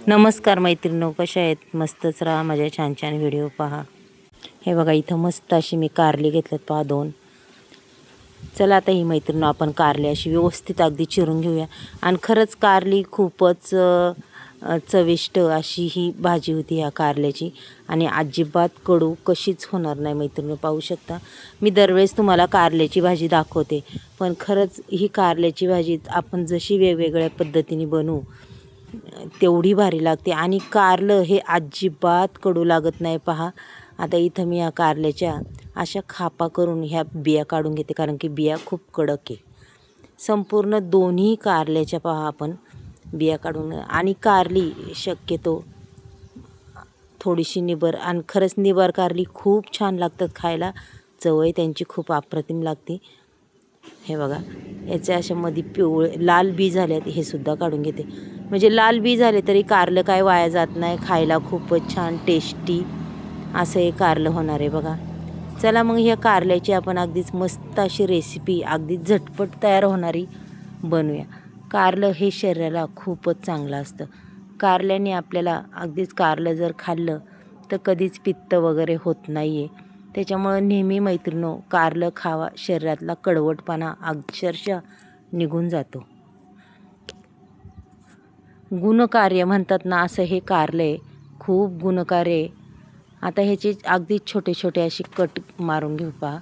नमस्कार मैत्रिणींनो, कशा आहेत? मस्तच राहा, माझ्या छान छान व्हिडिओ पहा. हे बघा, इथं मस्त अशी मी कारली घेतल्यात पहा 2. चला आता ही मैत्रिणींनो, आपण कारली अशी व्यवस्थित अगदी चिरून घेऊया. आणि खरंच कारली खूपच चविष्ट अशी ही भाजी होती ह्या कारल्याची. आणि अजिबात कडू कशीच होणार नाही मैत्रिणींनो. पाहू शकता, मी दरवेळेस तुम्हाला कारल्याची भाजी दाखवते, पण खरंच ही कारल्याची भाजी आपण जशी वेगवेगळ्या पद्धतीने बनवू तेवढी भारी लागते. आणि कारलं हे अजिबात कडू लागत नाही पहा. आता इथं मी या कारल्याच्या अशा खापा करून ह्या बिया काढून घेते, कारण की बिया खूप कडक आहे. संपूर्ण दोन्ही कारल्याच्या पहा आपण बिया काढून. आणि कारली शक्यतो थोडीशी निबर, आणि खरंच निबर कारली खूप छान लागतात खायला. चवही त्यांची खूप अप्रतिम लागते. हे बघा, याचे अशा मध्ये पिवळे लाल बी झालेत, हे सुद्धा काढून घेते. म्हणजे लाल बी झाले तरी कारलं काय वाया जात नाही, खायला खूपच छान टेस्टी असं हे कारलं होणार आहे बघा. चला मग ह्या कारल्याची आपण अगदीच मस्त अशी रेसिपी अगदीच झटपट तयार होणारी बनवूया. कारलं हे शरीराला खूपच चांगलं असतं. कारल्याने आपल्याला अगदीच कारलं जर खाल्लं तर कधीच पित्त वगैरे होत नाही आहे. त्याच्यामुळं नेहमी मैत्रिणींनो, कारलं खावा, शरीरातला कडवटपणा अक्षरशः निघून जातो. गुणकार्य म्हणतात ना, असं हे कारलं आहे, खूप गुणकार्य आहे. आता ह्याचे अगदी छोटे छोटे असे कट मारून घेऊ पहा.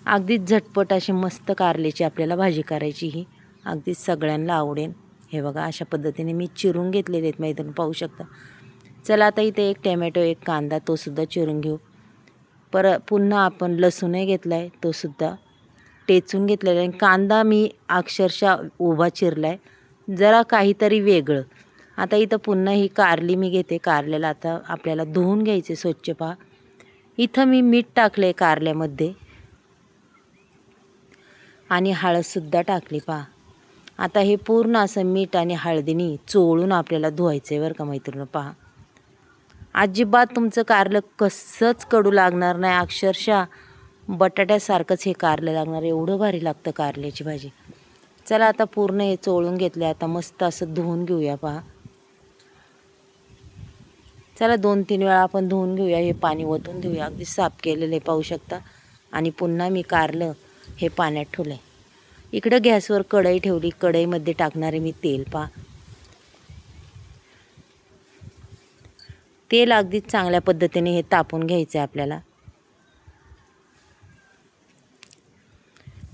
अगदीच झटपट अशी मस्त कारल्याची आपल्याला भाजी करायची, ही अगदीच सगळ्यांना आवडेल. हे बघा, अशा पद्धतीने मी चिरून घेतलेले आहेत मैत्रिणी, पाहू शकता. चला आता इथे एक टॅमॅटो, एक कांदा, तो सुद्धा चिरून घेऊ. पुन्हा आपण लसूणही घेतला आहे, तो सुद्धा टेचून घेतलेला आहे. कांदा मी अक्षरशः उभा चिरला आहे, जरा काहीतरी वेगळं. आता इथं पुन्हा ही कारली मी घेते. कारल्याला आता आपल्याला धुवून घ्यायचे स्वच्छ पहा. इथं मी मीठ टाकले कारल्यामध्ये आणि हळदसुद्धा टाकली पहा. आता हे पूर्ण असं मीठ आणि हळदीने चोळून आपल्याला धुवायचं आहे बरं का मैत्रिणी. पहा, अजिबात तुमचं कारलं कसंच कडू लागणार नाही, अक्षरशः बटाट्यासारखंच हे कारलं लागणार, एवढं भारी लागतं कारल्याची भाजी. चला आता पूर्ण हे चोळून घेतले, आता मस्त असं धुवून घेऊया पहा. चला 2-3 वेळा आपण धुवून घेऊया, हे पाणी ओतून घेऊया. अगदी साफ केलेलं आहे, पाहू शकता. आणि पुन्हा मी कारलं हे पाण्यात ठेवलं आहे. इकडं गॅसवर कढई ठेवली, कढईमध्ये टाकणारे मी तेल पहा. तेल अगदीच चांगल्या पद्धतीने हे तापून घ्यायचं आहे आपल्याला.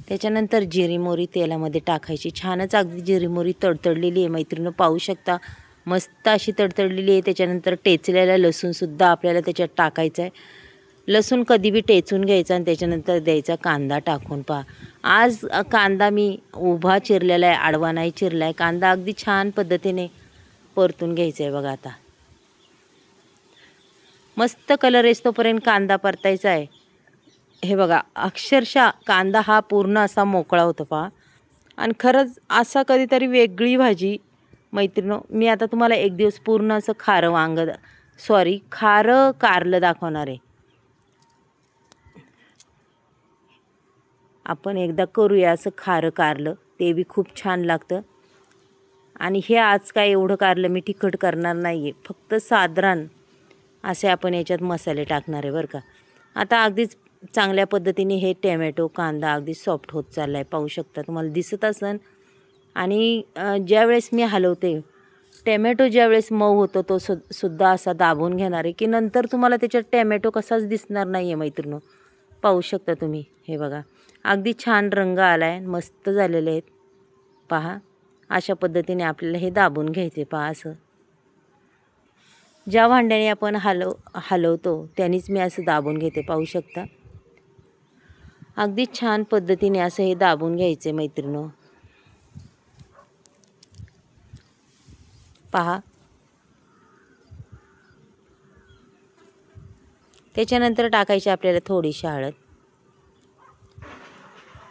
त्याच्यानंतर जिरी मोहरी तेलामध्ये टाकायची. छानच अगदी जिरी मोहरी तडतडलेली आहे मैत्रिणी, पाहू शकता, मस्त अशी तडतडलेली आहे. त्याच्यानंतर टेचलेला लसूणसुद्धा आपल्याला त्याच्यात टाकायचा आहे. लसूण कधी बी टेचून घ्यायचा आणि त्याच्यानंतर द्यायचा कांदा टाकून पहा. आज कांदा मी उभा चिरलेला आहे, आडवा नाही चिरला आहे. कांदा अगदी छान पद्धतीने परतून घ्यायचा आहे बघा. आता मस्त कलर येतोपर्यंत कांदा परतायचा आहे. हे बघा, अक्षरशः कांदा हा पूर्ण असा मोकळा होतो पहा. आणि खरंच असा कधीतरी वेगळी भाजी मैत्रिणी, मी आता तुम्हाला एक दिवस पूर्ण असं खारं कारलं दाखवणार आहे. आपण एकदा करूया असं खारं कारलं, ते बी खूप छान लागतं. आणि हे आज काय एवढं कारलं मी तिखट करणार नाही आहे, फक्त साधारण असे आपण याच्यात मसाले टाकणार आहे बरं का. आता अगदीच चांगल्या पद्धतीने हे टॅमॅटो कांदा अगदी सॉफ्ट होत चालला आहे, पाहू शकता, तुम्हाला दिसत असेल. आणि ज्यावेळेस मी हलवते, टॅमॅटो ज्यावेळेस मऊ होतो तो सुद्धा असा दाबून घेणार आहे, की नंतर तुम्हाला त्याच्यात टॅमॅटो कसाच दिसणार नाही आहे मैत्रिणी. पाहू शकता तुम्ही. हे बघा, अगदी छान रंग आला आहे, मस्त झालेले आहेत पहा. अशा पद्धतीने आपल्याला हे दाबून घ्यायचे पहा. असं ज्या भांड्याने आपण हलवतो त्यानेच मी असं दाबून घेते, पाहू शकता. अगदी छान पद्धतीने असं हे दाबून घ्यायचे मैत्रिणी पहा. त्याच्यानंतर टाकायची आपल्याला थोडीशी हळद,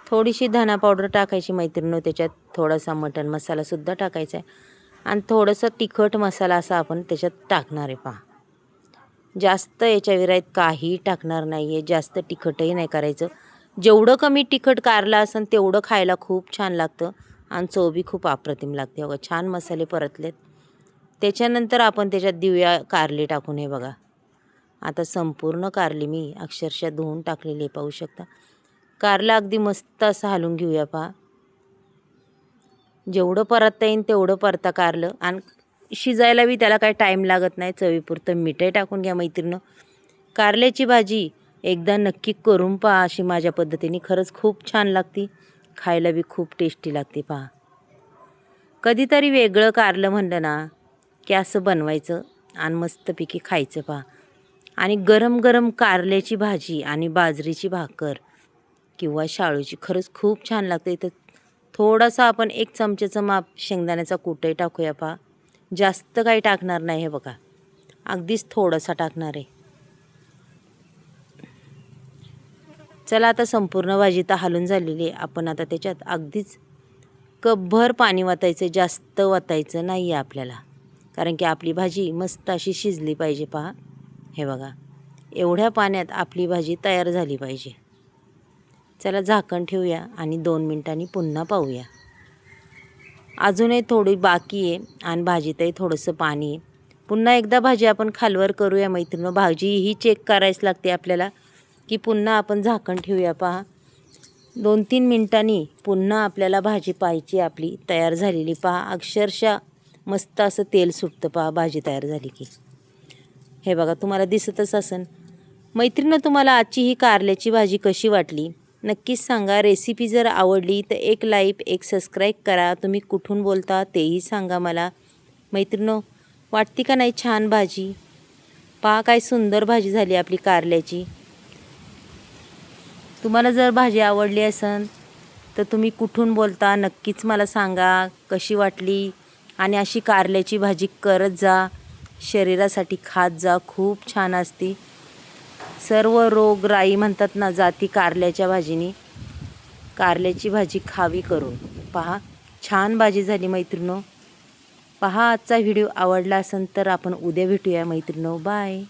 थोडीशी धना पावडर टाकायची मैत्रिणी. त्याच्यात थोडासा मटण मसालासुद्धा टाकायचा आहे आणि थोडंसं तिखट मसाला असा आपण त्याच्यात टाकणार आहे पहा. जास्त याच्या विराईत काही टाकणार नाही आहे, जास्त तिखटही नाही करायचं. जेवढं कमी तिखट कारलं असेल तेवढं खायला खूप छान लागतं आणि चव बी खूप अप्रतिम लागते. बघा, छान मसाले परतलेत. त्याच्यानंतर आपण त्याच्यात देऊया कारले टाकून. हे बघा आता संपूर्ण कारली मी अक्षरशः धुवून टाकलेली पाहू शकता. कारलं अगदी मस्त असं हलवून घेऊया पहा. जेवढं परतता येईल तेवढं परता कारलं. आणि शिजायला बी त्याला काही टाईम लागत नाही. चवीपुरतं मीठही टाकून घ्या मैत्रिणं. कारल्याची भाजी एकदा नक्की करून पहा अशी माझ्या पद्धतीने. खरंच खूप छान लागते, खायला बी खूप टेस्टी लागते पहा. कधीतरी वेगळं कारलं म्हणलं ना की असं बनवायचं आणि मस्तपैकी खायचं पहा. आणि गरम गरम कारल्याची भाजी आणि बाजरीची भाकर किंवा शाळूची खरंच खूप छान लागते. इथं थोडासा आपण 1 चमच्याचं माप शेंगदाण्याचा कूटही टाकूया पहा. जास्त काही टाकणार नाही. हे बघा अगदीच थोडासा टाकणार आहे. चला आता संपूर्ण भाजी तर हलून झालेली आहे. आपण आता त्याच्यात अगदीच कपभर पाणी वतायचं. जास्त वतायचं नाही आहे आपल्याला, कारण की आपली भाजी मस्त अशी शिजली पाहिजे पहा. हे बघा एवढ्या पाण्यात आपली भाजी तयार झाली पाहिजे. चला झाकण ठेवूया आणि 2 मिनिटांनी पुन्हा पाहूया. अजूनही थोडी बाकी आहे आणि भाजीतही थोडंसं पाणी आहे. पुन्हा एकदा भाजी आपण खालवर करूया मैत्रिणी. भाजी ही चेक करायच लागते आपल्याला की पुन्हा आपण झाकण ठेवूया पहा. 2-3 मिनिटांनी पुन्हा आपल्याला भाजी पाहायची आपली तयार झालेली पहा. अक्षरशः मस्त असं तेल सुटतं पहा भाजी तयार झाली की. हे बघा तुम्हाला दिसतच असेल. मैत्रिणी तुम्हाला आजची ही कारल्याची भाजी कशी वाटली नक्कीच सांगा. रेसिपी जर आवडली तर एक लाईक, एक सबस्क्राईब करा. तुम्ही कुठून बोलता तेही सांगा मला. मैत्रिणी वाटते का नाही छान भाजी? पहा काय सुंदर भाजी झाली आपली कारल्याची. तुम्हाला जर भाजी आवडली असेल तर तुम्ही कुठून बोलता नक्कीच मला सांगा कशी वाटली. आणि अशी कारल्याची भाजी करत जा, शरीरासाठी खात जा, खूप छान असते. सर्व रोगराई म्हणतात ना जाती कारल्याच्या भाजीनी. कारल्याची भाजी खावी करून पहा. छान भाजी झाली मैत्रिणो. पहा आजचा व्हिडिओ आवडला असेल तर आपण उद्या भेटूया मैत्रिणो. बाय.